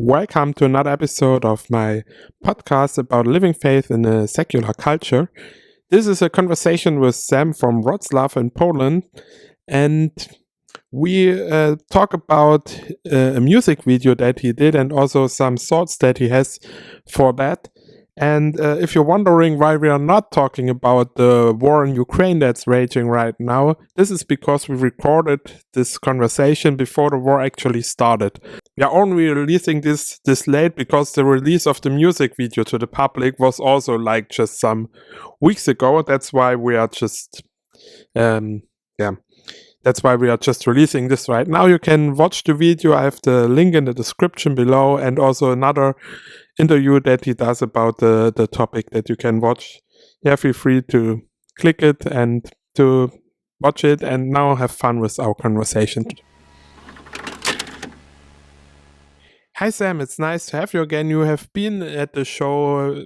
Welcome to another episode of my podcast about living faith in a secular culture. This is a conversation with Sam from Wrocław in Poland, and we talk about a music video that he did and also some thoughts that he has for that. And if you're wondering why we are not talking about the war in Ukraine that's raging right now, this is because we recorded this conversation before the war actually started. We are only releasing this late because the release of the music video to the public was also like just some weeks ago. That's why we are just that's why we are just releasing this right now. You can watch the video. I have the link in the description below, and also another interview that he does about the topic that you can watch. Yeah, feel free to click it and to watch it, and now have fun with our conversation. Hi Sam, it's nice to have you again. You have been at the show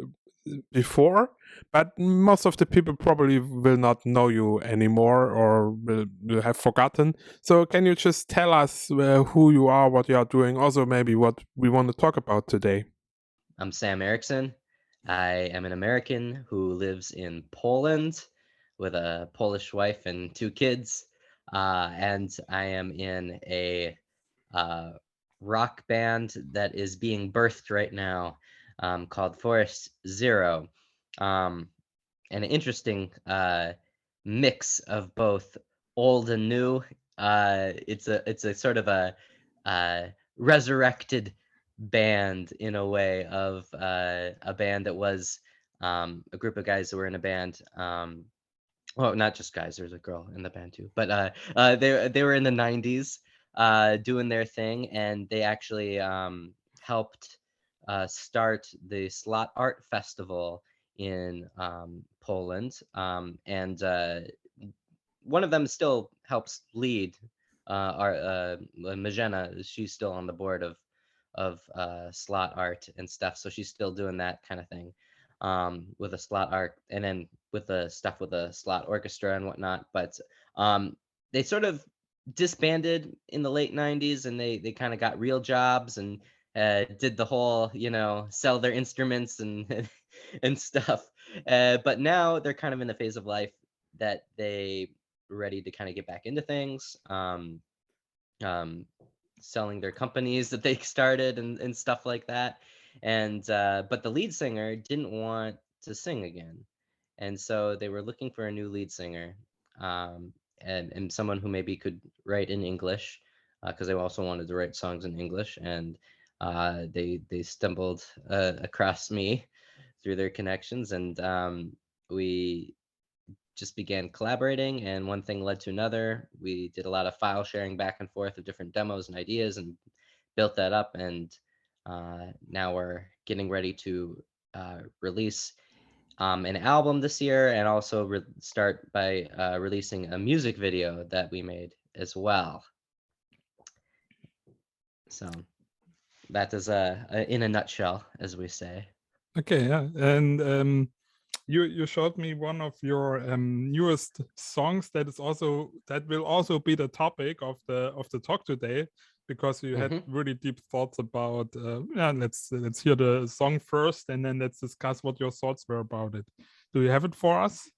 before, but most of the people probably will not know you anymore or will have forgotten. So can you just tell us who you are, what you are doing, also maybe what we want to talk about today? I'm Sam Erickson. I am an American who lives in Poland with a Polish wife and 2 kids. And I am in a rock band that is being birthed right now called Forest Zero. An interesting mix of both old and new. It's a sort of a resurrected band in a way of a band that was a group of guys that were in a band. Well, not just guys. There's a girl in the band too, but they were in the '90s doing their thing, and they actually helped start the Slot Art Festival in Poland, and one of them still helps lead our Magena. She's still on the board of slot art and stuff, so she's still doing that kind of thing with a slot art, and then with the stuff with the slot orchestra and whatnot. But they sort of disbanded in the late '90s, and they kind of got real jobs and did the whole sell their instruments and and stuff. But now they're kind of in the phase of life that they ready to kind of get back into things. Selling their companies that they started and stuff like that. And but the lead singer didn't want to sing again. And so they were looking for a new lead singer, and someone who maybe could write in English, because they also wanted to write songs in English. And they stumbled across me through their connections, and we just began collaborating, and one thing led to another. We did a lot of file sharing back and forth of different demos and ideas and built that up. And now we're getting ready to release an album this year, and also start by releasing a music video that we made as well. So that is in a nutshell, as we say. Okay, yeah. And you showed me one of your newest songs that will also be the topic of the talk today, because you had really deep thoughts about let's hear the song first, and then let's discuss what your thoughts were about it. Do you have it for us?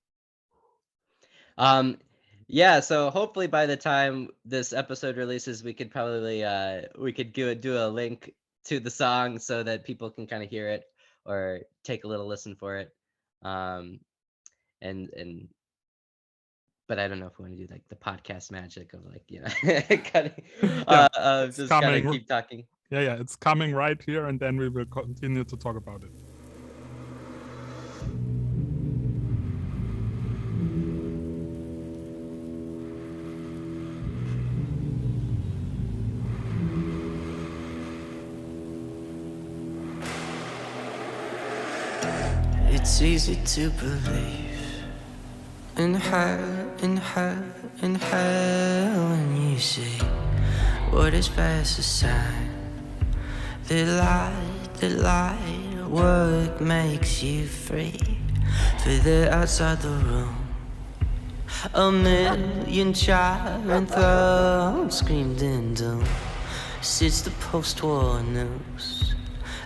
Yeah, so hopefully by the time this episode releases, we could probably do a link to the song so that people can kind of hear it or take a little listen for it. And but I don't know if we want to do like the podcast magic of like cutting, just kind of keep talking. Yeah, it's coming right here, and then we will continue to talk about it. It's easy to believe in her, in her, in her, when you see what is best aside. The light, what makes you free? Further outside the room, a million charring throats screamed in doom. sits the post-war news.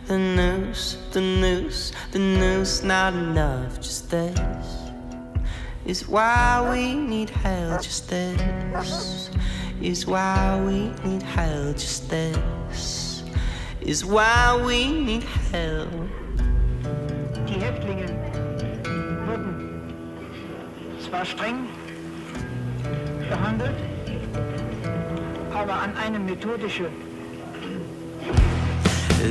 The news, the news, the news, not enough, just this is why we need hell, just this is why we need hell, just this is why we need hell. Die Häftlinge wurden zwar streng behandelt, aber an eine methodische.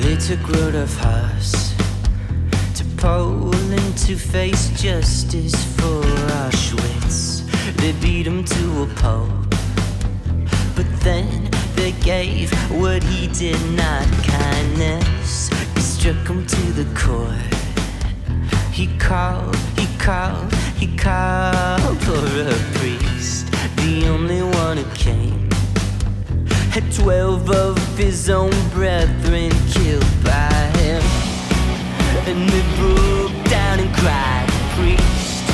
They took Rudolf to Poland to face justice for Auschwitz. They beat him to a pulp, but then they gave what he did not kindness. He struck him to the core. He called for a priest, the only one who came. Had 12 of his own brethren killed by him, and they broke down and cried. The priest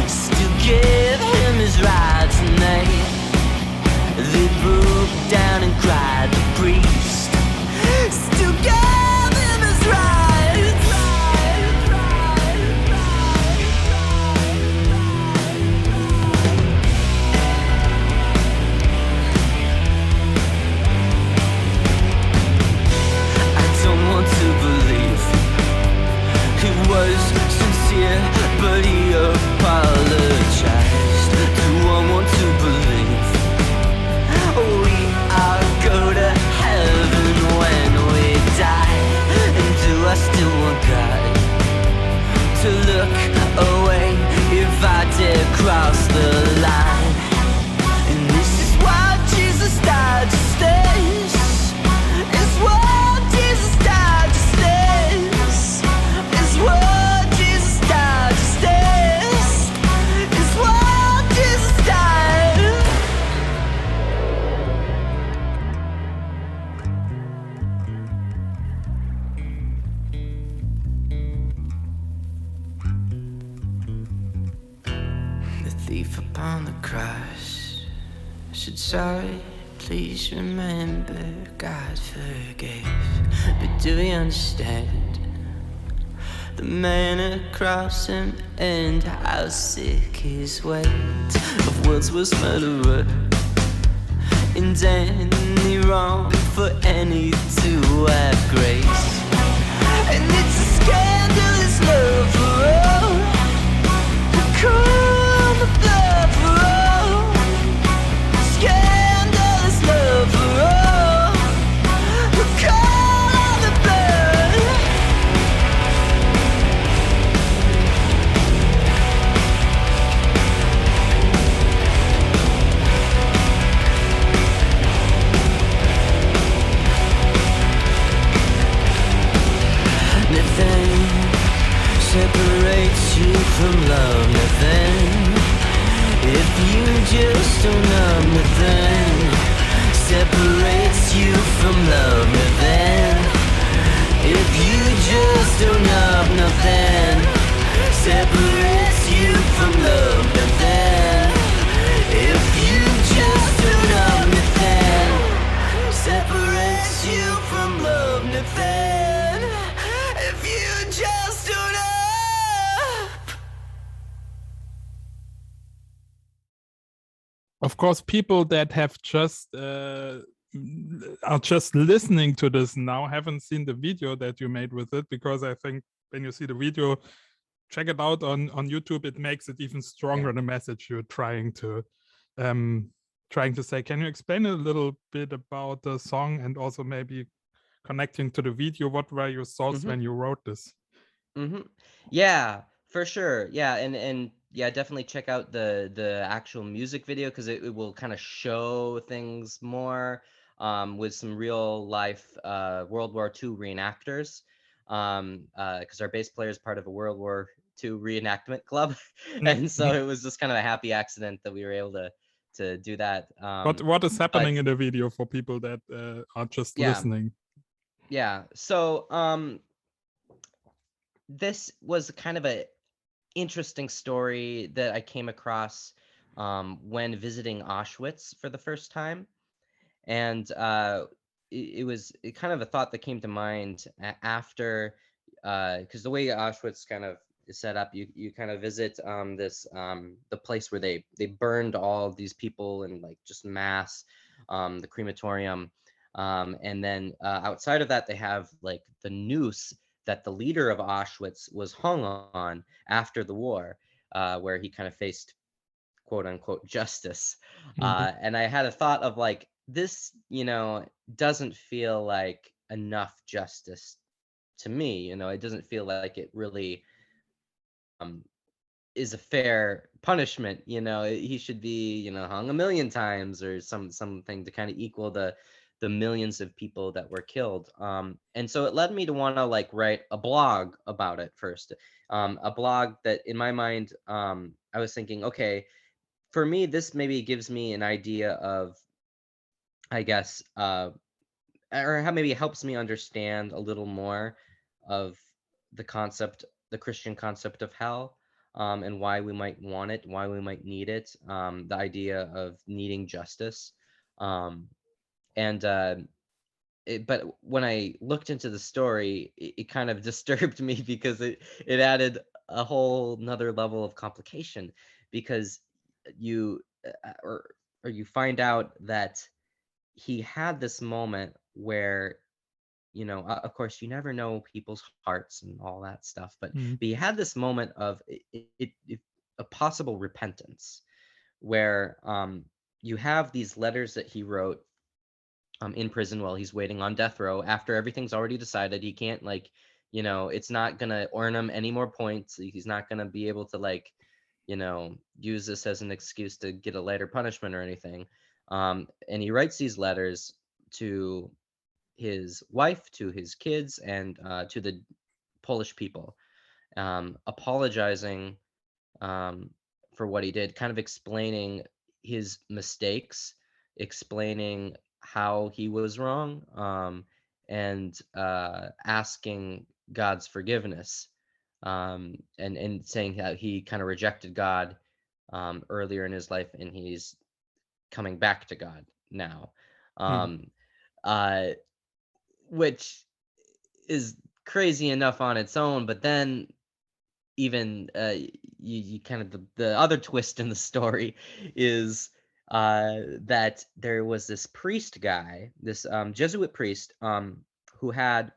still gave him his rights, and they broke down and cried. The priest still gave him his rights. Was sincere, but he apologized. Do I want to believe we all go to heaven when we die? And do I still want God to look away if I dare cross the line? And this is why Jesus died, just this is why Jesus died, just this is what Jesus died, just this is what Jesus died. The thief upon the cross said, sorry, please remember God forgave. But do you understand? The man across him and how sick his weight of Wordsworth's murderer, and any wrong for any to have grace. And it's a scandalous love for all, the cool of love for all, scandalous love for all, the call of the blood. Nothing separates you from love, nothing. If you just don't know, nothing separates you from love, nothing. If you just don't know, nothing separates you from love, nothing. If you just don't know, nothing separates you from love, nothing. If you just don't up. Of course, people that have just are just listening to this now haven't seen the video that you made with it, because I think when you see the video, check it out on YouTube. It makes it even stronger, the message you're trying to say. Can you explain a little bit about the song, and also maybe connecting to the video? What were your thoughts when you wrote this? Yeah, for sure. Yeah, and yeah, definitely check out the actual music video, because it will kind of show things more with some real life World War II reenactors, because our bass player is part of a World War II reenactment club, and so it was just kind of a happy accident that we were able to do that. What is happening in the video for people that are just listening? Yeah, so this was kind of a interesting story that I came across when visiting Auschwitz for the first time. And it was kind of a thought that came to mind after, because the way Auschwitz kind of is set up, you kind of visit this the place where they burned all of these people in like just mass, the crematorium, and then outside of that they have like the noose that the leader of Auschwitz was hung on after the war, where he kind of faced quote unquote justice. Mhm. And I had a thought of like, this, doesn't feel like enough justice to me. It doesn't feel like it really um, is a fair punishment. He should be, hung a million times or something to kind of equal the millions of people that were killed. And so it led me to want to like write a blog about it first. A blog that in my mind, I was thinking, okay, for me, this maybe gives me an idea of, I guess, or how maybe it helps me understand a little more of the Christian concept of hell, and why we might want it, why we might need it, the idea of needing justice. Um, and but when I looked into the story, it kind of disturbed me because it added a whole another level of complication, because you or you find out that he had this moment where, of course you never know people's hearts and all that stuff, but Mhm. he had this moment of a possible repentance, where you have these letters that he wrote in prison while he's waiting on death row after everything's already decided. He can't like, it's not gonna earn him any more points. He's not gonna be able to like, use this as an excuse to get a lighter punishment or anything. And he writes these letters to his wife, to his kids, and to the Polish people, apologizing um, for what he did, kind of explaining his mistakes, explaining how he was wrong, and asking God's forgiveness, and saying how he kind of rejected God earlier in his life, and he's coming back to God now, Mhm. um, uh, which is crazy enough on its own. But then even you kind of the other twist in the story is that there was this priest guy, this Jesuit priest, who had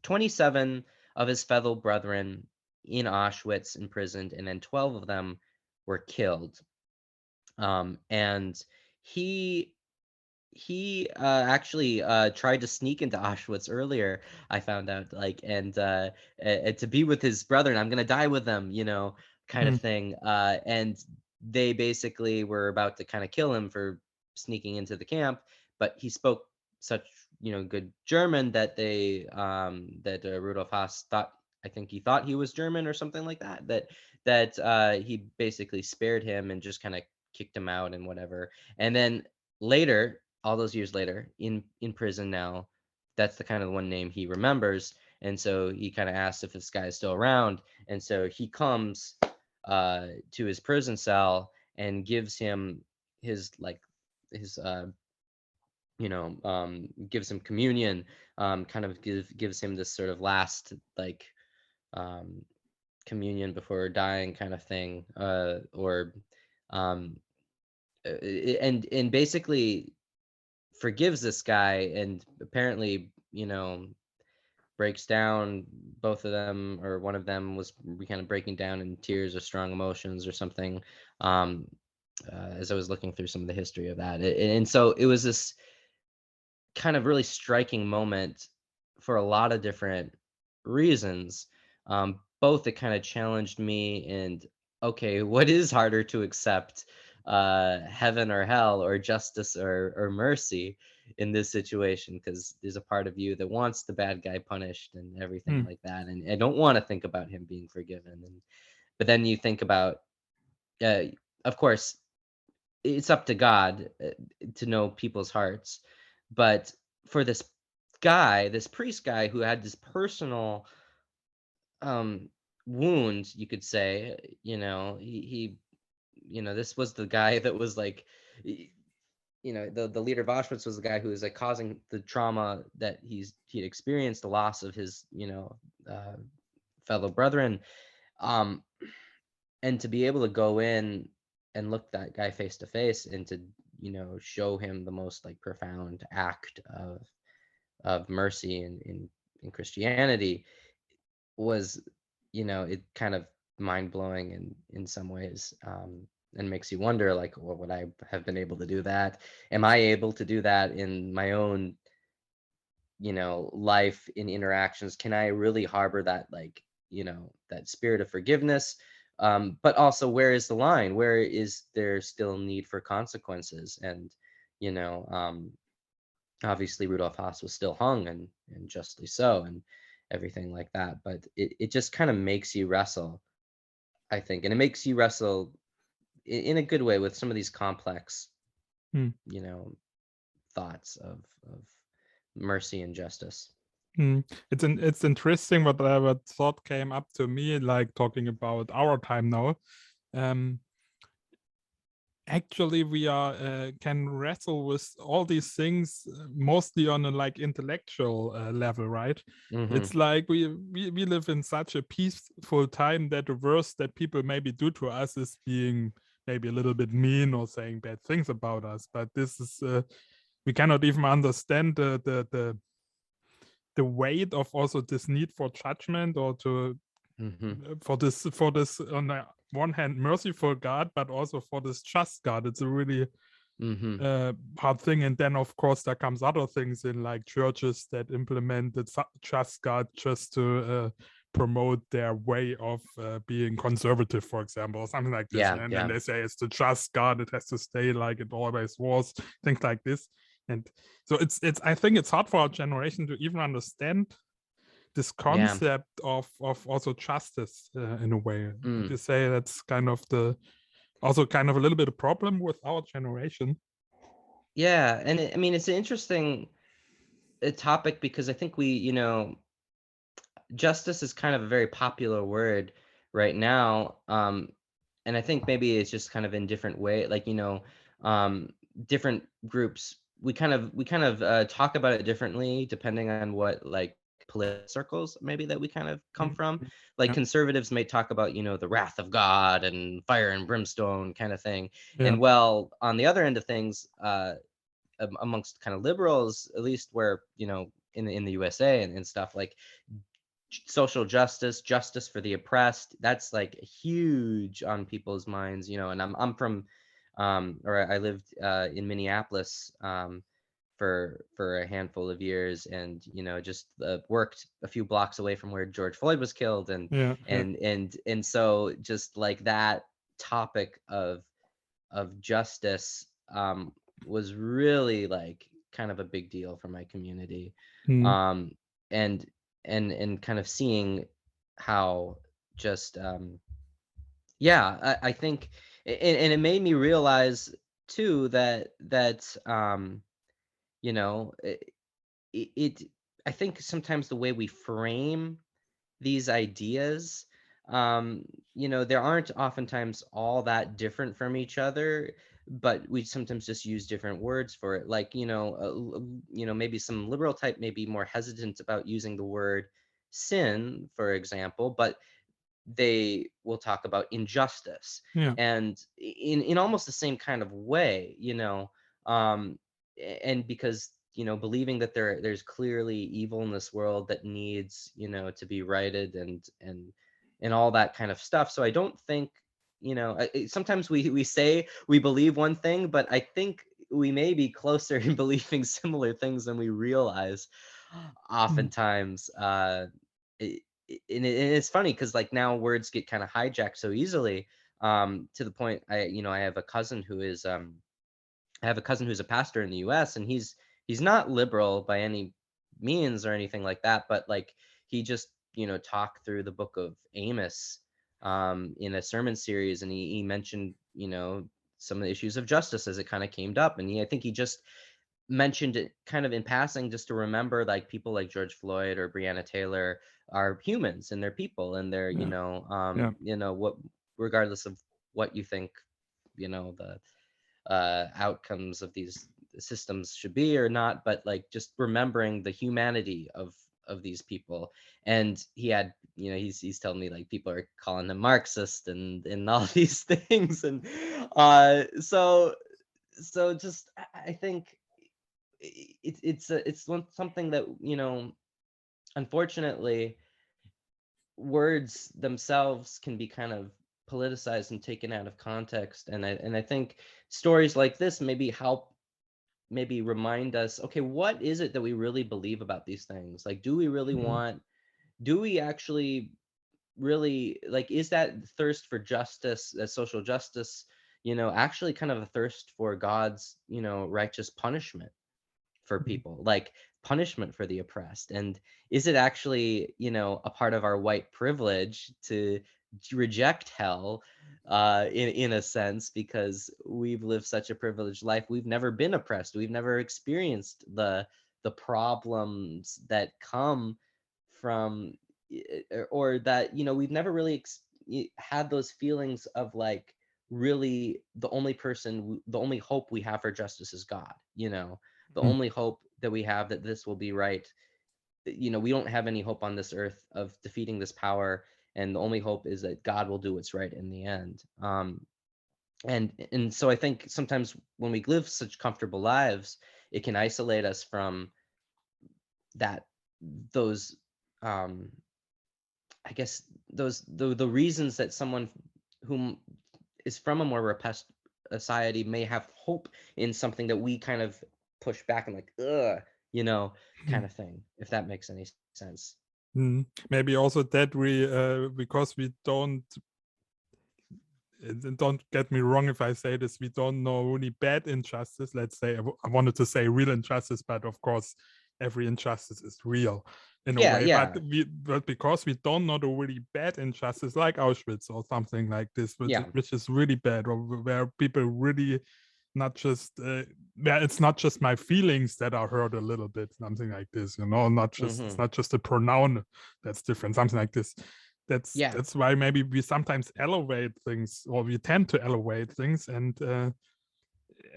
27 of his fellow brethren in Auschwitz imprisoned, and then 12 of them were killed. And he actually tried to sneak into Auschwitz earlier. I found out, like, and to be with his brother, and I'm gonna die with them, kind of Mhm. thing. And they basically were about to kind of kill him for sneaking into the camp, but he spoke such good German that Rudolf Haas thought. I think he thought he was German or something like that. That he basically spared him and just kind of kicked him out and whatever. And then later, all those years later, in prison now, that's the kind of one name he remembers. And so he kind of asks if this guy is still around. And so he comes to his prison cell and gives him his like his gives him communion, kind of gives him this sort of last like um communion before dying kind of thing, or um and basically forgives this guy, and apparently, breaks down. Both of them, or one of them, was kind of breaking down in tears or strong emotions or something, um as I was looking through some of the history of that. And so it was this kind of really striking moment for a lot of different reasons. Both that kind of challenged me, and okay, what is harder to accept, heaven or hell, or justice or mercy in this situation? Because there's a part of you that wants the bad guy punished and everything Mhm. like that, and I don't want to think about him being forgiven. And but then you think about, uh, of course, it's up to God to know people's hearts. But for this guy, this priest guy who had this personal um wound, you could say, this was the guy that was like, the leader of Auschwitz was the guy who was like causing the trauma that he'd experienced, the loss of his fellow brethren, um, and to be able to go in and look that guy face to face and to show him the most like profound act of mercy in Christianity was, it kind of mind blowing in some ways, and makes you wonder, like, well, would I have been able to do that? Am I able to do that in my own, life, in interactions? Can I really harbor that, like, that spirit of forgiveness? But also, where is the line? Where is there still need for consequences? And, you know, um, obviously Rudolf Haas was still hung, and justly so, and everything like that. But it just kind of makes you wrestle, I think, and it makes you wrestle in a good way with some of these complex, Hmm. Thoughts of mercy and justice. It's interesting what thought came up to me, like talking about our time now. Actually, we can wrestle with all these things mostly on a like intellectual level, right? Mm-hmm. It's like we live in such a peaceful time that the worst that people maybe do to us is being maybe a little bit mean or saying bad things about us. But this is we cannot even understand the weight of also this need for judgment, or to for this on the one hand merciful God, but also for this just God. It's a really hard thing. And then of course there comes other things in, like churches that implement the just God just to promote their way of being conservative, for example, or something like this. And then they say it's the just God, it has to stay like it always was, things like this. And so it's I think it's hard for our generation to even understand this concept of also justice in a way. Would you say that's kind of also kind of a little bit of problem with our generation? Yeah, and I mean, it's an interesting topic, because I think justice is kind of a very popular word right now, and I think maybe it's just kind of in different way, like different groups. We kind of talk about it differently depending on what, like, political circles maybe that we kind of come from. Like conservatives may talk about the wrath of God and fire and brimstone kind of thing, and well, on the other end of things, amongst kind of liberals, at least where in the USA and stuff, like social justice, justice for the oppressed, that's like huge on people's minds, and I'm from or I lived in Minneapolis for a handful of years, and just worked a few blocks away from where George Floyd was killed, and so just like that topic of justice was really like kind of a big deal for my community. And kind of seeing how just I think, and it made me realize too that it I think sometimes the way we frame these ideas, there aren't oftentimes all that different from each other, but we sometimes just use different words for it. Like, maybe some liberal type may be more hesitant about using the word sin, for example, but they will talk about injustice, and in almost the same kind of way, and because believing that there's clearly evil in this world that needs to be righted, and all that kind of stuff. So I don't think, sometimes we say we believe one thing, but I think we may be closer in believing similar things than we realize oftentimes. And it's funny because, like, now words get kind of hijacked so easily, to the point I have a cousin who's a pastor in the US, and he's not liberal by any means or anything like that, but like he just talked through the book of Amos in a sermon series, and he mentioned some of the issues of justice as it kind of came up, and I think he just mentioned it kind of in passing, just to remember, like, people like George Floyd or Breonna Taylor are humans, and they're people, and they're what, regardless of what you think the outcomes of these systems should be or not, but like just remembering the humanity of these people. And he had, he's telling me like people are calling him Marxist and all these things. And so just I think it's something that, unfortunately, words themselves can be kind of politicized and taken out of context. And I think stories like this maybe help maybe remind us, okay, what is it that we really believe about these things? Like, do we really do we actually really, like, is that thirst for justice, social justice, actually kind of a thirst for God's, righteous punishment for people, like punishment for the oppressed? And is it actually, a part of our white privilege to reject hell, in a sense, because we've lived such a privileged life? We've never been oppressed. We've never experienced the problems that come from, or that, we've never really had those feelings of like, really the only person, the only hope we have for justice is God. The only hope that we have that this will be right. We don't have any hope on this earth of defeating this power, and the only hope is that God will do what's right in the end. And so I think sometimes when we live such comfortable lives, it can isolate us from those, I guess, the reasons that someone whom is from a more repressed society may have hope in something that we kind of push back and like, ugh, kind of thing, if that makes any sense. Maybe also that we because we don't get me wrong if I say this, we don't know really bad injustice. Let's say I wanted to say real injustice, but of course every injustice is real in a way. But because we don't know the really bad injustice like Auschwitz or something like this, which is really bad, or where people really not just where it's not just my feelings that are hurt a little bit, something like this, not just it's not just a pronoun that's different, something like this. That's why maybe we sometimes elevate things, or we tend to elevate things. And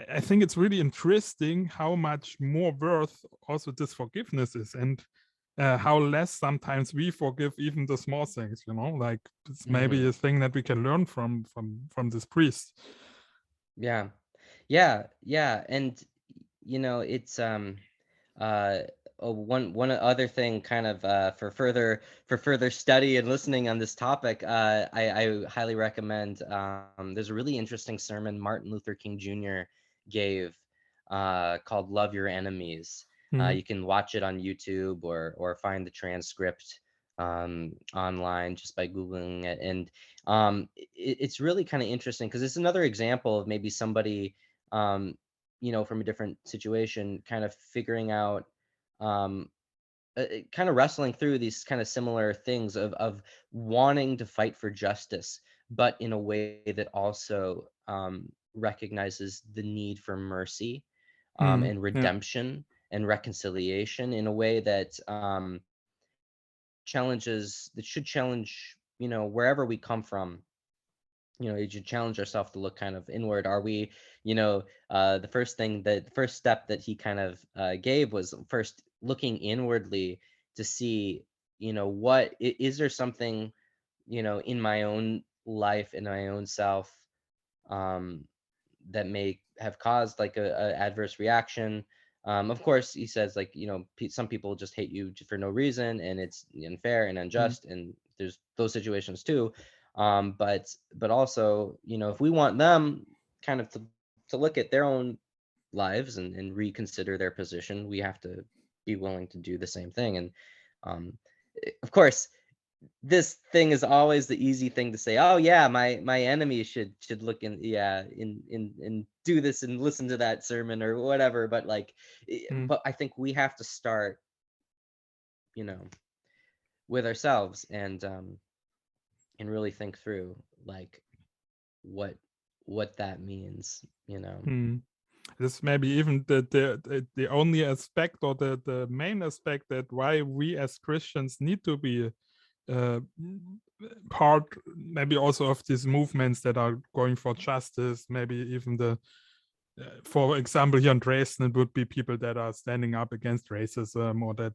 I think it's really interesting how much more worth also this forgiveness is, and how less sometimes we forgive even the small things, like it's maybe a thing that we can learn from this priest. Yeah. And it's one other thing, kind of for further study and listening on this topic, I highly recommend, there's a really interesting sermon Martin Luther King Jr. gave, called "Love Your Enemies." You can watch it on YouTube, or find the transcript online just by Googling it. And it's really kind of interesting because it's another example of maybe somebody, from a different situation, kind of figuring out, kind of wrestling through these kind of similar things of wanting to fight for justice, but in a way that also recognizes the need for mercy, and redemption and reconciliation in a way that should challenge, wherever we come from. You should challenge ourselves to look kind of inward. Are we, the first step that he kind of gave was first looking inwardly to see, what is there something, in my own life, in my own self, that may have caused like a adverse reaction. Of course, he says, like, some people just hate you for no reason, and it's unfair and unjust, and there's those situations too. But also, if we want them kind of to look at their own lives and reconsider their position, we have to be willing to do the same thing. And of course, this thing is always the easy thing to say. Oh yeah, my enemy should look in, in do this and listen to that sermon or whatever. But like, but I think we have to start, with ourselves, and really think through like what that means. This may be even the only aspect, or the main aspect, that why we as Christians need to be part, maybe also, of these movements that are going for justice, maybe even the for example, here in Dresden, it would be people that are standing up against racism, or that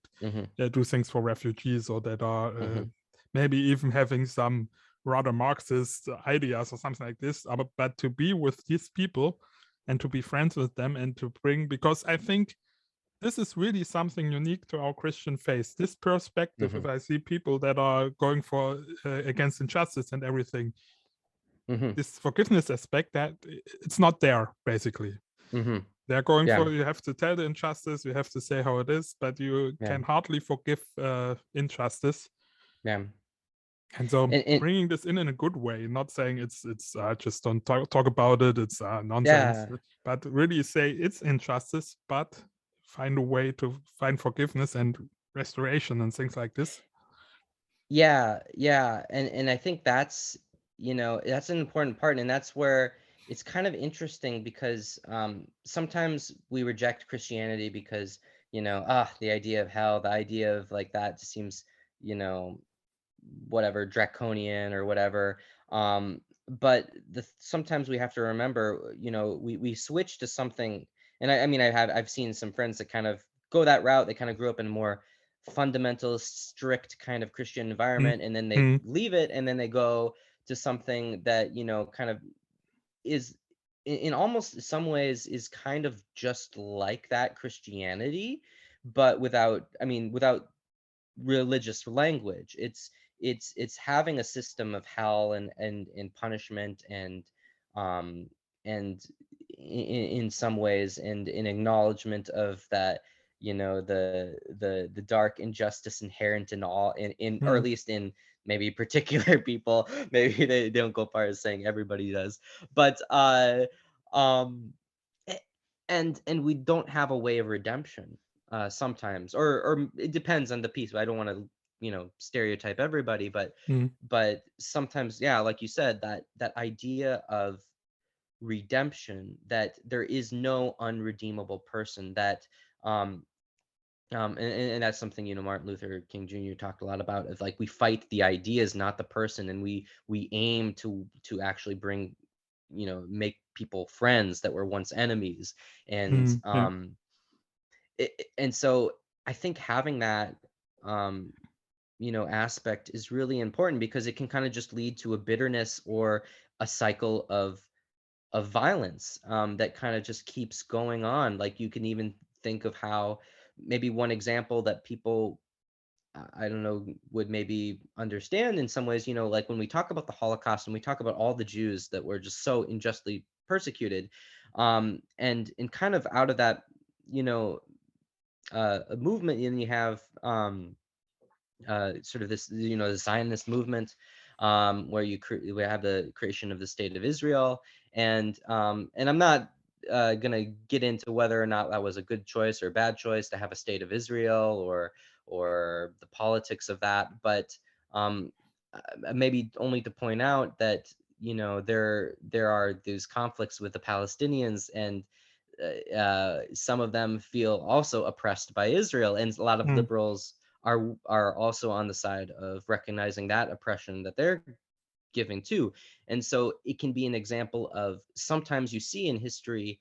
do things for refugees, or that are maybe even having some rather Marxist ideas or something like this. But to be with these people and to be friends with them and to bring, because I think this is really something unique to our Christian faith. This perspective, if I see people that are going for against injustice and everything, this forgiveness aspect, that it's not there, basically. They're going for, you have to tell the injustice, you have to say how it is, but you can hardly forgive injustice. And so bringing this in a good way, not saying it's just don't talk about it, it's nonsense, but really say it's injustice, but find a way to find forgiveness and restoration and things like this. And I think that's, that's an important part, and that's where it's kind of interesting, because sometimes we reject Christianity because the idea of hell, the idea of like that just seems whatever, draconian or whatever. But sometimes we have to remember, we switch to something. And I mean, I've seen some friends that kind of go that route. They kind of grew up in a more fundamentalist, strict kind of Christian environment, and then they leave it, and then they go to something that kind of is in almost some ways is kind of just like that Christianity, but without religious language. It's having a system of hell and punishment and in some ways, and in acknowledgement of that, the dark injustice inherent in all in or at least in maybe particular people. Maybe they don't go far as saying everybody does, but and we don't have a way of redemption sometimes, or it depends on the piece. I don't want to stereotype everybody, but sometimes, like you said, that idea of redemption, that there is no unredeemable person, that and that's something Martin Luther King Jr. talked a lot about, of like, we fight the ideas, not the person, and we aim to actually bring, make people friends that were once enemies. And and so I think having that aspect is really important, because it can kind of just lead to a bitterness or a cycle of violence that kind of just keeps going on. Like, you can even think of how maybe one example that people I don't know would maybe understand in some ways, like when we talk about the Holocaust and we talk about all the Jews that were just so unjustly persecuted, and kind of out of that, a movement, and you have sort of this, the Zionist movement, where we have the creation of the state of Israel, and I'm not gonna get into whether or not that was a good choice or a bad choice to have a state of Israel, or the politics of that, but maybe only to point out that there are these conflicts with the Palestinians, and some of them feel also oppressed by Israel, and a lot of liberals are also on the side of recognizing that oppression that they're giving too. And so it can be an example of, sometimes you see in history,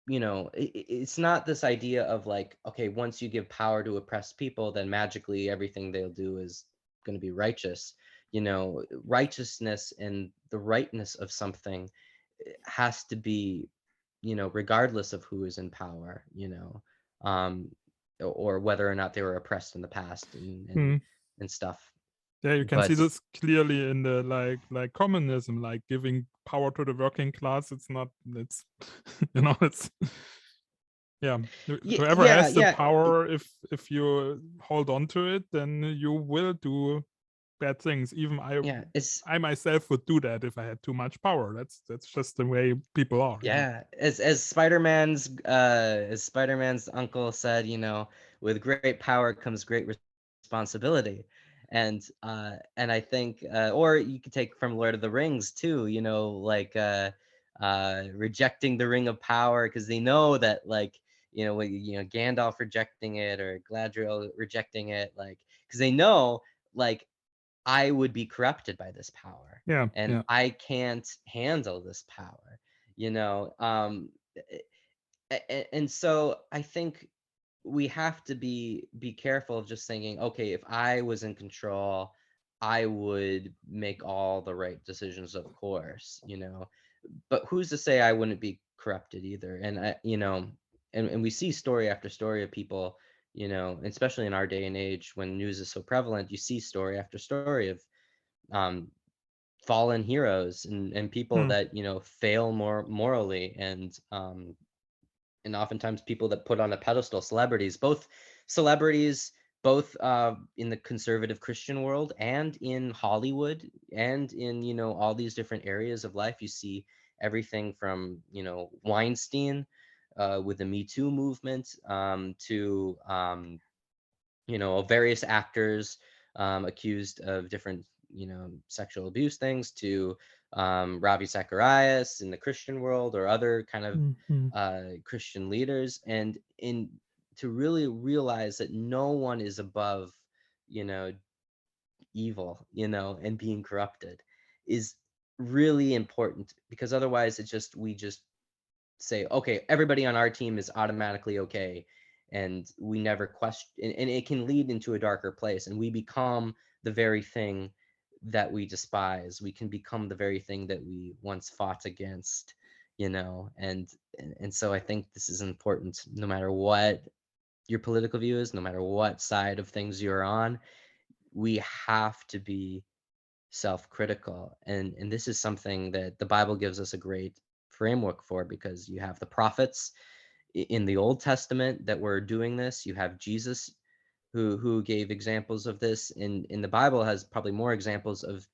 it's not this idea of like, okay, once you give power to oppressed people, then magically everything they'll do is going to be righteous. Righteousness and the rightness of something has to be, regardless of who is in power, or whether or not they were oppressed in the past, and stuff. Yeah, you can see this clearly in the like communism, like giving power to the working class. It's it's whoever has the power, if you hold on to it, then you will do bad things. Even I myself would do that if I had too much power. That's just the way people are. As Spider-Man's uncle said, with great power comes great responsibility. And I think, or you could take from Lord of the Rings too, like rejecting the ring of power, because they know that, like, Gandalf rejecting it, or Galadriel rejecting it, like, because they know, like, I would be corrupted by this power, and I can't handle this power, you know. And so I think we have to be careful of just thinking, okay, if I was in control, I would make all the right decisions, of course, you know. But who's to say I wouldn't be corrupted either? And and we see story after story of people, especially in our day and age when news is so prevalent, you see story after story of um, fallen heroes and people Hmm. that fail more morally, and oftentimes people that put on a pedestal celebrities, both in the conservative Christian world and in Hollywood and in all these different areas of life. You see everything from Weinstein with the Me Too movement, to various actors accused of different sexual abuse things, to Ravi Zacharias in the Christian world, or other kind of Mhm. Christian leaders, and in to really realize that no one is above you know evil, and being corrupted is really important, because otherwise we just say, okay, everybody on our team is automatically okay, and we never question, and it can lead into a darker place, and we become the very thing that we despise. We can become the very thing that we once fought against, and so I think this is important, no matter what your political view is, no matter what side of things you're on. We have to be self-critical, and this is something that the Bible gives us a great framework for, because you have the prophets in the Old Testament that were doing this. You have Jesus who gave examples of this, and the Bible has probably more examples of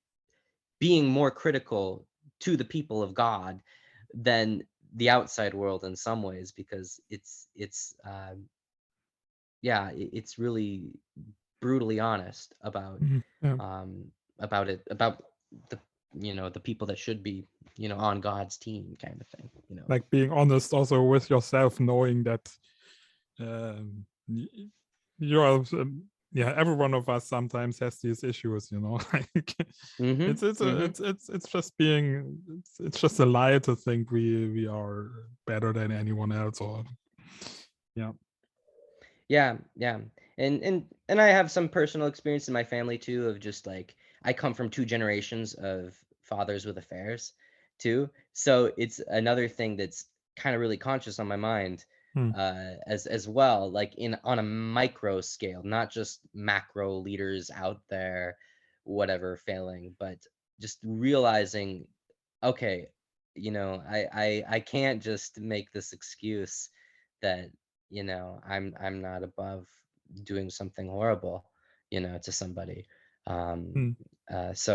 being more critical to the people of God than the outside world in some ways, because it's really brutally honest Mhm. Yeah. about it, about the the people that should be on God's team, kind of thing. Like being honest also with yourself, knowing that you're yeah, every one of us sometimes has these issues, like Mm-hmm. Mm-hmm. it's just being it's just a lie to think we are better than anyone else, or yeah. Yeah. And I have some personal experience in my family too, of just like, I come from two generations of fathers with affairs too. So it's another thing that's kind of really conscious on my mind, Hmm. as well, like on a micro scale, not just macro leaders out there, whatever, failing, but just realizing, okay, I can't just make this excuse that I'm not above doing something horrible, to somebody. Um, Hmm. it's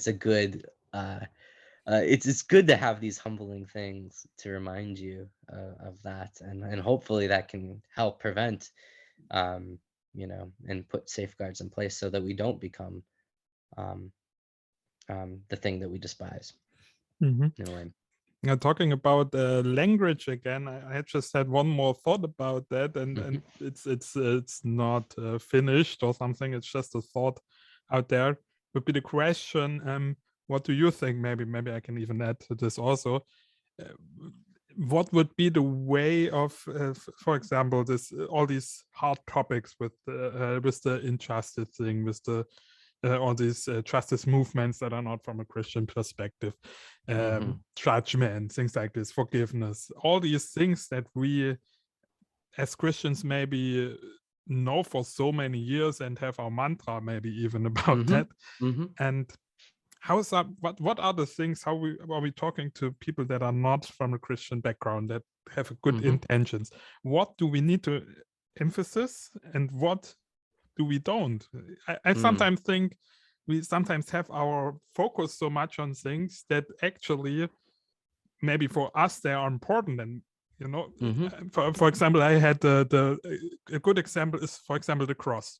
a good it's good to have these humbling things to remind you of that, and hopefully that can help prevent, and put safeguards in place so that we don't become um, the thing that we despise, Mm-hmm. in a way. Now, talking about language again, I had just had one more thought about that, and Mm-hmm. it's not finished or something. It's just a thought out there. Would be the question: what do you think? Maybe I can even add to this also. Uh, what would be the way of, for example, this all these hard topics with the injustice thing, with the all these justice movements that are not from a Christian perspective, Mm-hmm. judgment, things like this, forgiveness, all these things that we as Christians maybe know for so many years and have our mantra maybe even about Mm-hmm. that. Mm-hmm. And how's that? What are the things? How are we talking to people that are not from a Christian background, that have good Mm-hmm. intentions? What do we need to emphasize, and what do we don't? I sometimes think we sometimes have our focus so much on things that actually maybe for us they are important, and Mm-hmm. for example, I had a good example is, for example, the cross.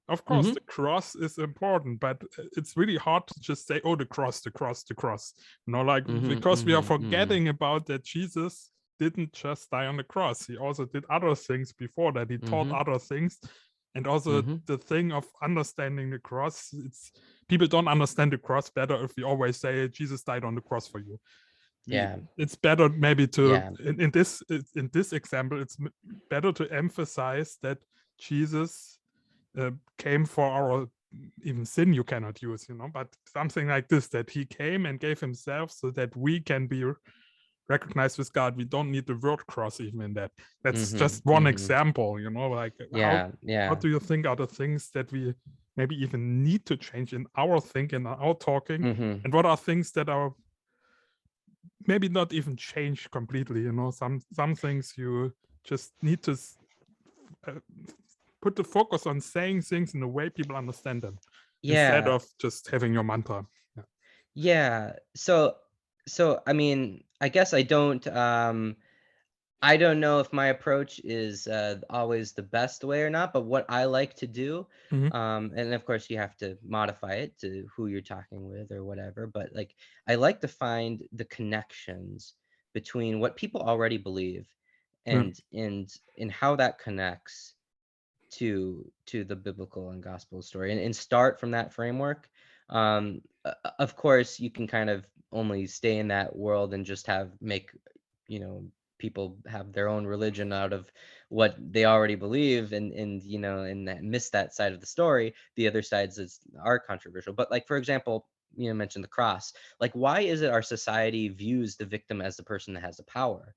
Of course, Mm-hmm. the cross is important, but it's really hard to just say, "Oh, the cross, the cross, the cross." Like, Mm-hmm. because we are Mm-hmm. Mm-hmm. forgetting about that Jesus didn't just die on the cross. He also did other things before that. He taught Mm-hmm. other things, And also the thing of understanding the cross, it's people don't understand the cross better if we always say Jesus died on the cross for you. It's better maybe to in this example, it's better to emphasize that Jesus came for our even sin you cannot use, but something like this, that he came and gave himself so that we can be recognized with God. We don't need the word cross even in that. That's just one example, like how do you think are the things that we maybe even need to change in our thinking, our talking, and what are things that are maybe not even change completely, some things you just need to put the focus on saying things in a way people understand them instead of just having your mantra. So I mean, I guess I don't know if my approach is always the best way or not, but what I like to do, and of course you have to modify it to who you're talking with or whatever, but like I like to find the connections between what people already believe and how that connects to the biblical and gospel story, and start from that framework. Of course, you can kind of only stay in that world and just make people have their own religion out of what they already believe, and miss that side of the story. The other sides are controversial, but like, for example, mentioned the cross. Like, why is it our society views the victim as the person that has the power,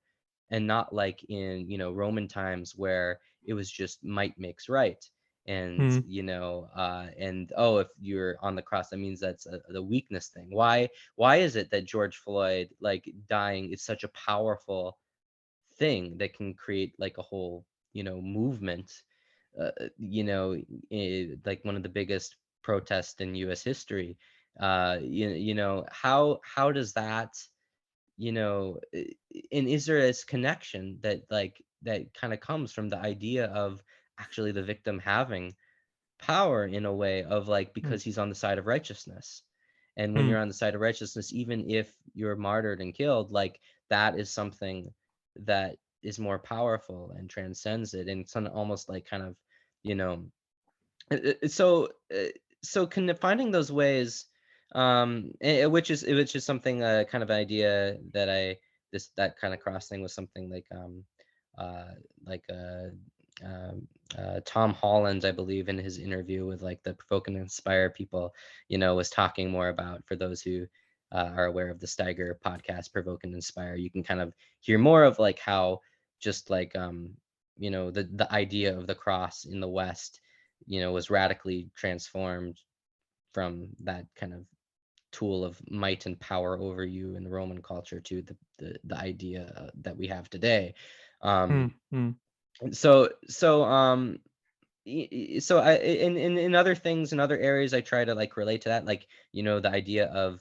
and not like in Roman times where it was just might makes right, and and if you're on the cross, that means that's the weakness thing. Why is it that George Floyd, like, dying is such a powerful thing that can create like a whole movement, like one of the biggest protests in US history? How does that, and is there this connection that kind of comes from the idea of actually the victim having power in a way of, like, because he's on the side of righteousness, and when you're on the side of righteousness, even if you're martyred and killed, like, that is something that is more powerful and transcends it, and it's almost like kind of, so finding those ways, which is something, kind of idea that that kind of cross thing was something like like Tom Holland, I believe, in his interview with like the Provoke and Inspire people, was talking more about. For those who are aware of the Steiger podcast, Provoke and Inspire, you can kind of hear more of like how just like the idea of the cross in the West, was radically transformed from that kind of tool of might and power over you in the Roman culture to the idea that we have today. So I in other things, in other areas, I try to like relate to that, like, the idea of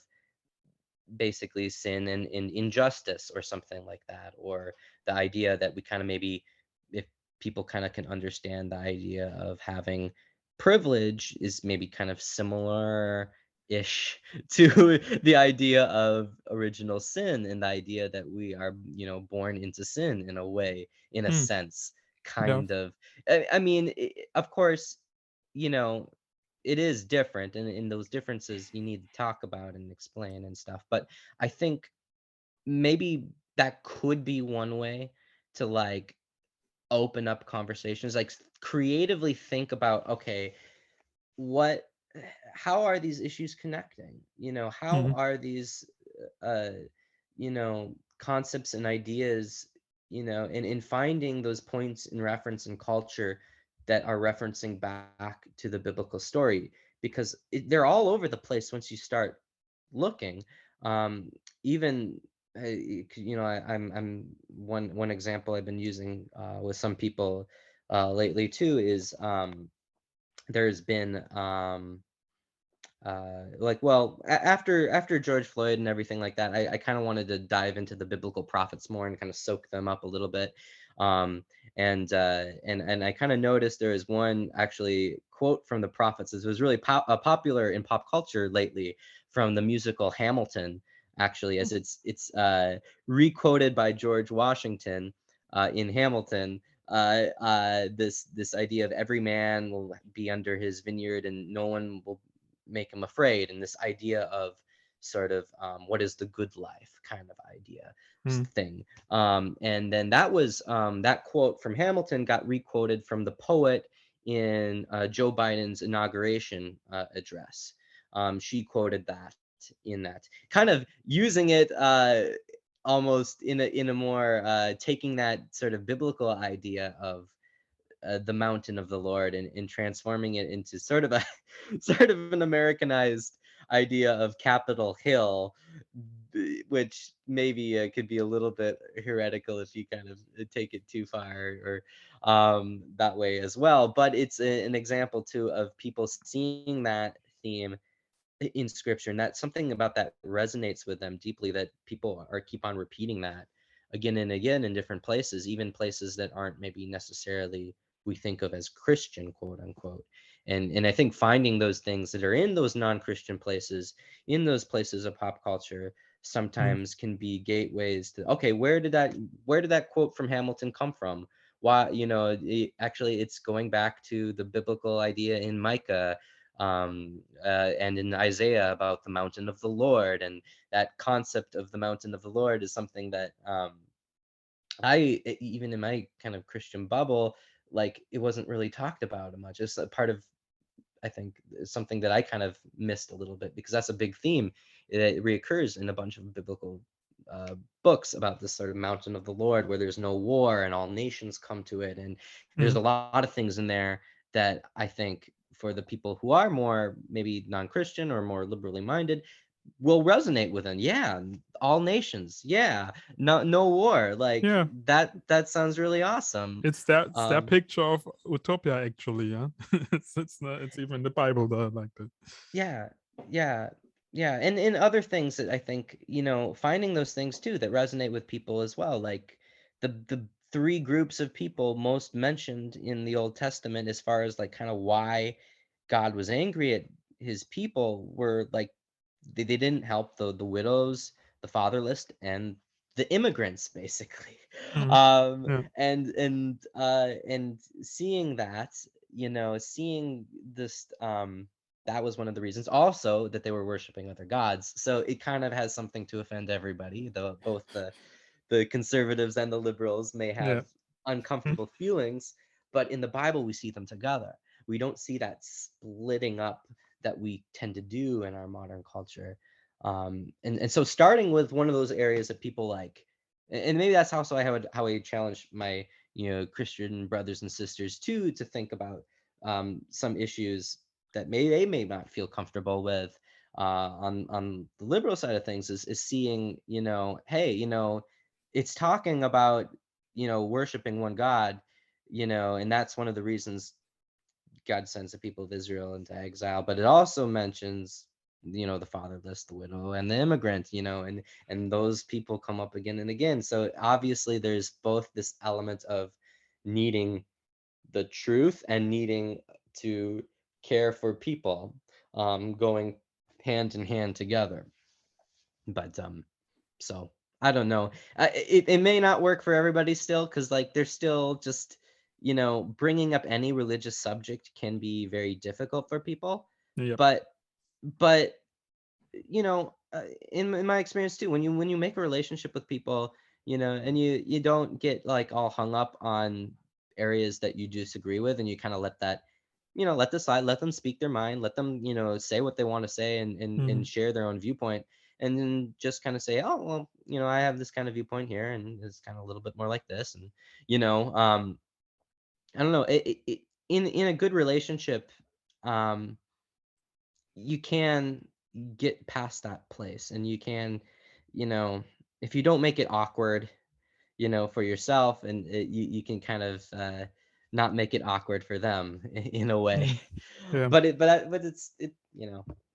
basically sin and injustice or something like that, or the idea that we kind of maybe, if people kind of can understand the idea of having privilege, is maybe kind of similar ish to the idea of original sin, and the idea that we are born into sin in a way, in a sense, kind of. I mean, of course, it is different, and in those differences you need to talk about and explain and stuff, but I think maybe that could be one way to like open up conversations, like creatively think about, okay, what how are these issues connecting, how are these uh concepts and ideas, and in finding those points in reference and culture that are referencing back to the biblical story, because they're all over the place once you start looking. Even I'm one example I've been using with some people lately too is there's been after George Floyd and everything like that, I kind of wanted to dive into the biblical prophets more and kind of soak them up a little bit. And I kind of noticed there is one actually quote from the prophets. It was really popular in pop culture lately, from the musical Hamilton, actually, as it's requoted by George Washington in Hamilton, this idea of every man will be under his vineyard and no one will make him afraid, and this idea of sort of what is the good life kind of idea Mm. thing. And then that quote from Hamilton got requoted from the poet in Joe Biden's inauguration address. She quoted that in that, kind of using it almost in a more taking that sort of biblical idea of the mountain of the Lord, and transforming it into sort of a sort of an Americanized idea of Capitol Hill, which maybe could be a little bit heretical if you kind of take it too far, or that way as well. But it's an example too of people seeing that theme in scripture, and that's something about that resonates with them deeply, that people are keep on repeating that again and again in different places, even places that aren't maybe necessarily we think of as Christian, quote unquote. And I think finding those things that are in those non-Christian places, in those places of pop culture, Mm. sometimes can be gateways to, okay, where did that quote from Hamilton come from? Why, actually it's going back to the biblical idea in Micah, and in Isaiah about the mountain of the Lord. And that concept of the mountain of the Lord is something that even in my kind of Christian bubble, like it wasn't really talked about much. It's a part of, I think, something that I kind of missed a little bit, because that's a big theme. It reoccurs in a bunch of biblical books about this sort of mountain of the Lord, where there's no war and all nations come to it. And there's Mm. a lot of things in there that I think for the people who are more maybe non-Christian or more liberally minded will resonate with them. Yeah, all nations. Yeah, no war. Like Yeah, that sounds really awesome. it's their Um, picture of utopia, actually. Yeah, it's not, it's even the Bible that like that. Yeah, yeah, yeah. And in other things that I think, finding those things too that resonate with people as well. Like the three groups of people most mentioned in the Old Testament, as far as like kind of why God was angry at his people, were like they didn't help the widows, the fatherless, and the immigrants, basically. Mm. Yeah, And seeing that, seeing this, that was one of the reasons also that they were worshiping other gods. So it kind of has something to offend everybody, though both the conservatives and the liberals may yeah. have uncomfortable feelings, but in the Bible we see them together. We don't see that splitting up that we tend to do in our modern culture. And so starting with one of those areas that people like, and maybe that's also how I challenge my Christian brothers and sisters too, to think about some issues that they may not feel comfortable with on the liberal side of things, is seeing, hey, it's talking about worshiping one God, and that's one of the reasons God sends the people of Israel into exile. But it also mentions the fatherless, the widow, and the immigrant, and those people come up again and again. So obviously there's both this element of needing the truth and needing to care for people, going hand in hand together. But so I don't know. It may not work for everybody still, because like they're still just, bringing up any religious subject can be very difficult for people. Yep. But in my experience too, when you make a relationship with people, and you don't get like all hung up on areas that you disagree with, and you kind of let that, let the side, let them speak their mind, let them, say what they want to say, and Mm. share their own viewpoint, and then just kind of say, oh well, I have this kind of viewpoint here, and it's kind of a little bit more like this, and I don't know, in a good relationship, um you can get past that place, and you can, you know if you don't make it awkward, for yourself, and you can kind of not make it awkward for them in a way. Mm. Yeah.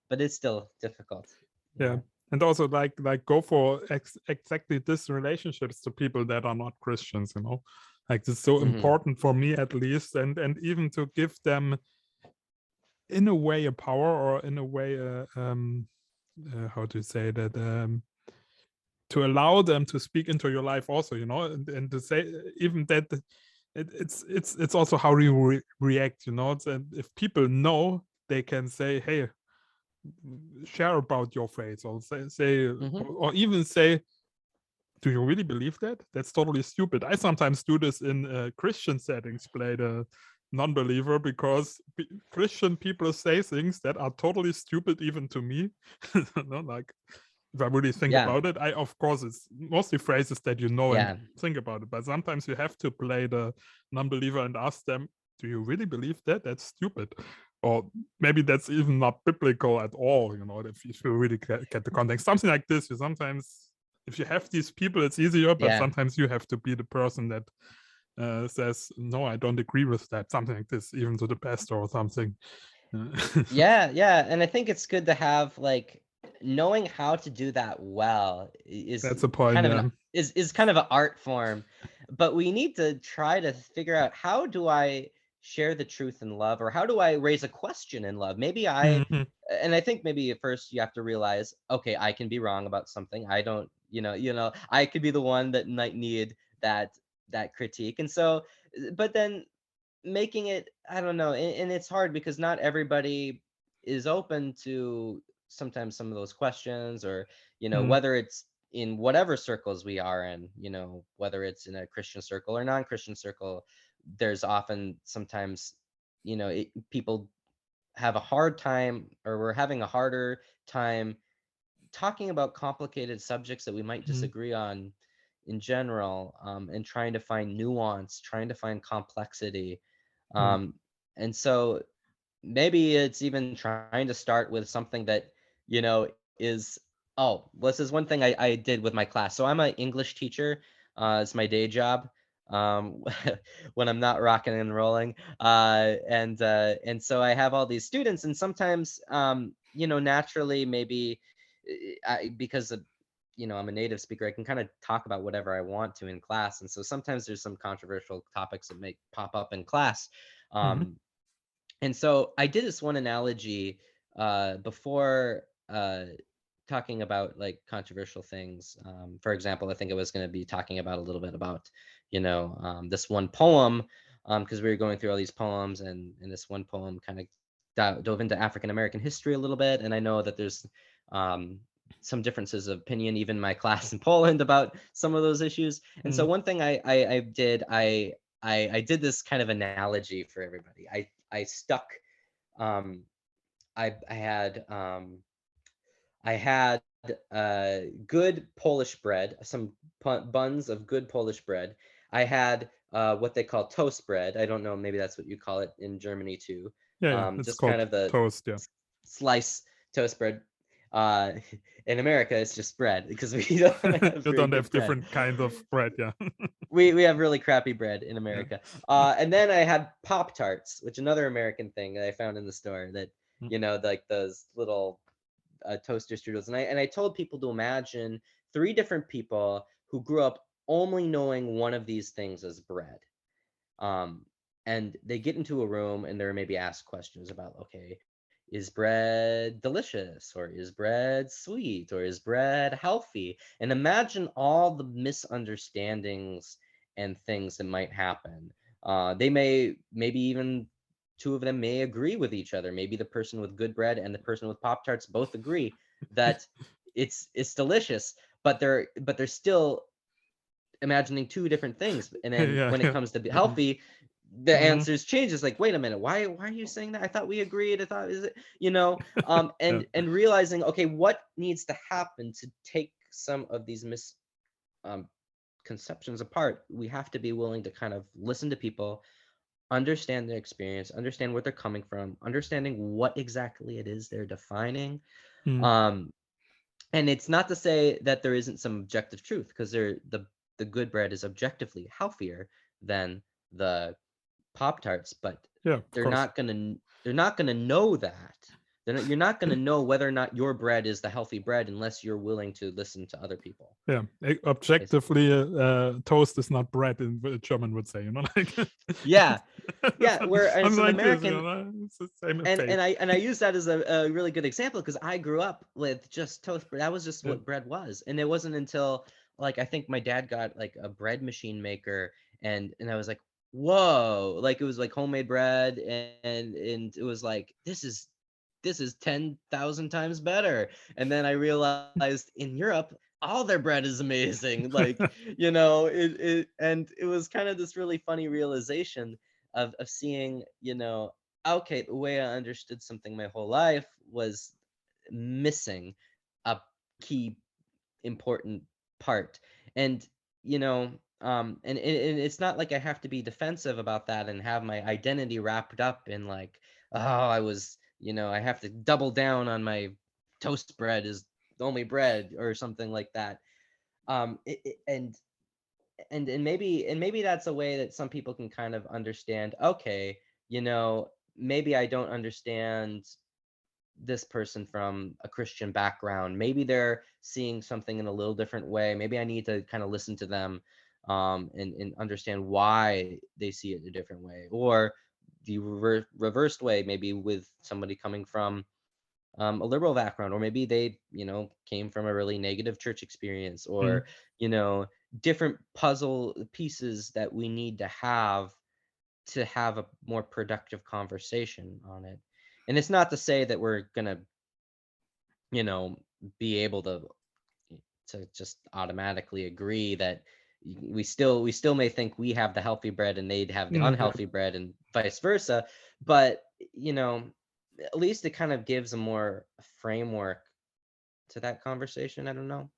But it's still difficult. Yeah, and also like go for exactly this relationships to people that are not Christians, like this is so Hmm. important for me, at least, and even to give them in a way a power, or in a way how to say that, to allow them to speak into your life also, and to say even that it's also how you react, and if people know, they can say, hey, share about your faith, or say or even say, do you really believe that? That's totally stupid. I sometimes do this in Christian settings, play the non-believer, because Christian people say things that are totally stupid even to me. Like, if I really think Yeah. about it, of course it's mostly phrases that you know Yeah. and think about it, but sometimes you have to play the non-believer and ask them, do you really believe that? That's stupid. Or maybe that's even not biblical at all, if you really get the context. Something like this, you sometimes, if you have these people, it's easier, but Yeah. sometimes you have to be the person that says, no, I don't agree with that, something like this, even to the pastor or something. Yeah, and I think it's good to have, like, knowing how to do that well is That's a point, kind of yeah. is kind of an art form, but we need to try to figure out, how do I share the truth in love, or how do I raise a question in love? Mhm. And I think maybe at first you have to realize, okay, I can be wrong about something. I don't, I could be the one that might need that critique. And so, but then making it, I don't know, and it's hard because not everybody is open to sometimes some of those questions, or Mhm. whether it's in whatever circles we are in, whether it's in a Christian circle or non-Christian circle, there's often sometimes, people have a hard time, or we're having a harder time talking about complicated subjects that we might Mhm. disagree on in general, and trying to find nuance, trying to find complexity. Mhm. And so maybe it's even trying to start with something that, is, oh, this is one thing I did with my class. So I'm an English teacher. It's my day job. Um, when I'm not rocking and rolling. And so I have all these students, and sometimes, naturally, maybe because of, I'm a native speaker, I can kind of talk about whatever I want to in class. And so sometimes there's some controversial topics that may pop up in class. Mhm. Um, and so I did this one analogy before talking about, like, controversial things. For example, I think I was going to be talking about a little bit about, this one poem, because we were going through all these poems, and this one poem kind of dove into African American history a little bit. And I know that there's um, some differences of opinion, even in my class in Poland, about some of those issues. And so Mhm. one thing I did, I did this kind of analogy for everybody. I stuck, um, I had, good Polish bread, some buns of good Polish bread. I had what they call toast bread. I don't know, maybe that's what you call it in Germany too. Yeah, it's Just kind called of the toast, yeah. slice toast bread. Uh, in America, it's just bread because we don't have You very don't good have bread. different kind of bread, yeah. We have really crappy bread in Yeah. America. And then I had Pop Tarts, which another American thing that I found in the store, that, like those little toaster strudels. And I told people to imagine three different people who grew up only knowing one of these things as bread. Um, and they get into a room and they're maybe asked questions about, okay, is bread delicious, or is bread sweet, or is bread healthy? And imagine all the misunderstandings and things that might happen. They maybe even two of them may agree with each other. Maybe the person with good bread and the person with Pop Tarts both agree that it's delicious, but they're still imagining two different things. And then Yeah, when it yeah. comes to be healthy, the Mhm. answers change. It's like, wait a minute, why are you saying that? I thought we agreed. I thought, is it, Yeah. and realizing, okay, what needs to happen to take some of these um conceptions apart. We have to be willing to kind of listen to people, understand their experience, understand where they're coming from, understanding what exactly it is they're defining. Mhm. um and it's not to say that there isn't some objective truth, because the good bread is objectively healthier than the Pop Tarts, but Yeah, of they're course. not gonna they're not gonna know that. You're not gonna know whether or not your bread is the healthy bread unless you're willing to listen to other people, Yeah, basically. objectively, toast is not bread, in what German would say, like Yeah, yeah. Where as something an like this, American, it's the same and fate. I use that as a really good example, because I grew up with just toast bread. That was just Yeah. what bread was. And it wasn't until, like, I think my dad got like a bread machine maker, and I was like, whoa, like it was like homemade bread, and it was like, this is 10,000 times better. And then I realized in Europe, all their bread is amazing. Like, and it was kind of this really funny realization of seeing, okay, the way I understood something my whole life was missing a key important part. And and it's not like I have to be defensive about that and have my identity wrapped up in like, oh, I was, I have to double down on my toast bread is the only bread or something like that. And maybe that's a way that some people can kind of understand, okay, maybe I don't understand this person from a Christian background. Maybe they're seeing something in a little different way. Maybe I need to kind of listen to them, and understand why they see it a different way. Or the reversed way, maybe with somebody coming from a liberal background, or maybe they, came from a really negative church experience, Mm. or, you know, different puzzle pieces that we need to have a more productive conversation on it. And it's not to say that we're gonna, you know, be able to just automatically agree that we still may think we have the healthy bread and they'd have the Yeah. unhealthy bread and vice versa. But, you know, at least it kind of gives a more framework to that conversation. I don't know.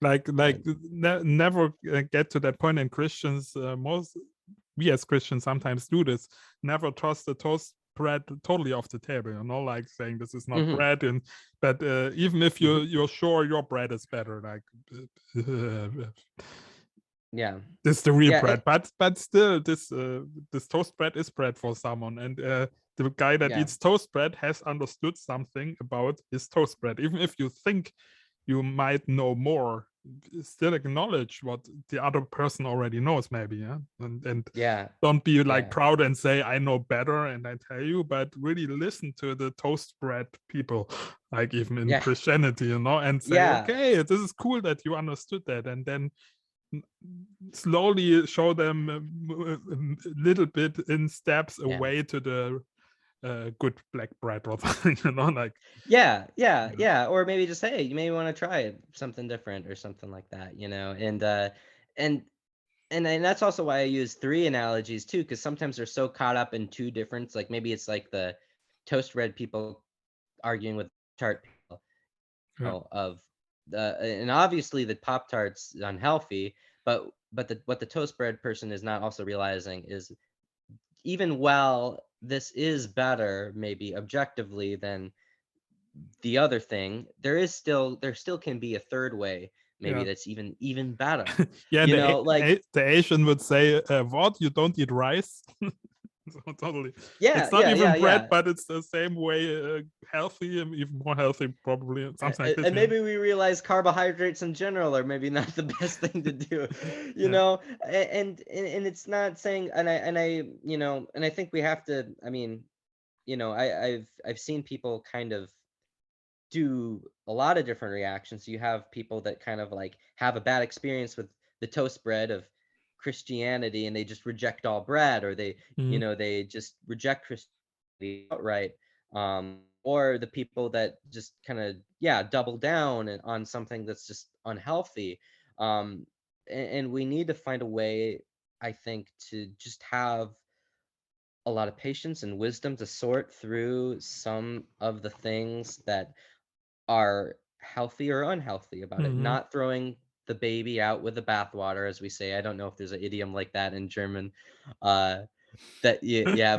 Like But never get to that point. And Christians, we as Christians sometimes do this. Never toss the toast bread totally off the table. Like saying this is not mhm, bread, and but even if mhm, you're sure your bread is better, like yeah, this is the real yeah, bread. But still, this toast bread is bread for someone, and the guy that yeah, eats toast bread has understood something about his toast bread, even if you think you might know more. Still acknowledge what the other person already knows, maybe. Yeah, and yeah, don't be like yeah, proud and say I know better and I tell you, but really listen to the toast bread people, like even in yeah, Christianity, and say, yeah, okay, this is cool that you understood that, and then slowly show them a little bit in steps yeah. away to the good black bread or something, like Yeah, yeah, yeah. yeah. Or maybe just, hey, you may want to try something different or something like that, and and that's also why I use three analogies too, because sometimes they're so caught up in two different, like maybe it's like the toast bread people arguing with tart people, Yeah. of the and obviously the Pop Tart's unhealthy, but what the toast bread person is not also realizing is, even while this is better, maybe objectively, than the other thing, there still can be a third way, maybe Yeah. that's even better. Yeah, and Like, the Asian would say, what, you don't eat rice? So totally, yeah, it's not yeah, even yeah, bread, yeah. but it's the same way, healthy and even more healthy, probably, something like this. And Yeah. maybe we realize carbohydrates in general are maybe not the best thing to do, Yeah. and it's not saying, and I think we have to, I mean, I've seen people kind of do a lot of different reactions. You have people that kind of like have a bad experience with the toast bread of Christianity and they just reject all bread, or Mm. they just reject Christianity outright. Or the people that just kind of, yeah, double down on something that's just unhealthy. And we need to find a way, I think, to just have a lot of patience and wisdom to sort through some of the things that are healthy or unhealthy about it, Hmm. not throwing the baby out with the bathwater, as we say. I don't know if there's an idiom like that in German. Uh, that yeah,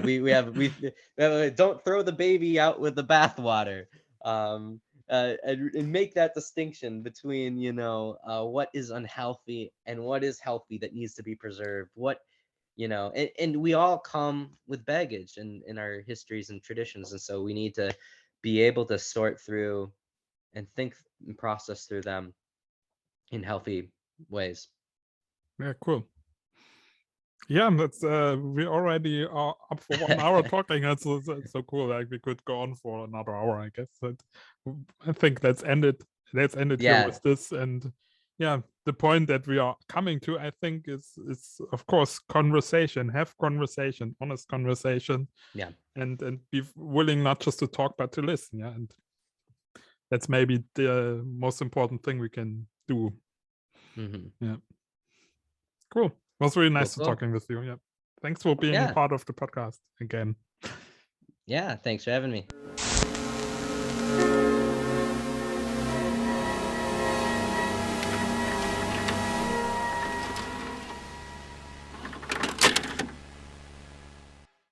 don't throw the baby out with the bathwater. Um, and make that distinction between, what is unhealthy and what is healthy that needs to be preserved. And we all come with baggage in our histories and traditions, and so we need to be able to sort through and think and process through them in healthy ways. Yeah, cool. Yeah, that's we already are up for 1 hour talking. That's so cool. Like we could go on for another hour, I guess. But I think let's end it. Let's end it here Yeah, with this. And the point that we are coming to, I think, is of course conversation. Have conversation, honest conversation. Yeah. And be willing not just to talk but to listen. Yeah, and that's maybe the most important thing we can do. Yeah. Cool. It was really nice Cool. talking with you. Yeah. Thanks for being Yeah. part of the podcast again. Yeah. Thanks for having me.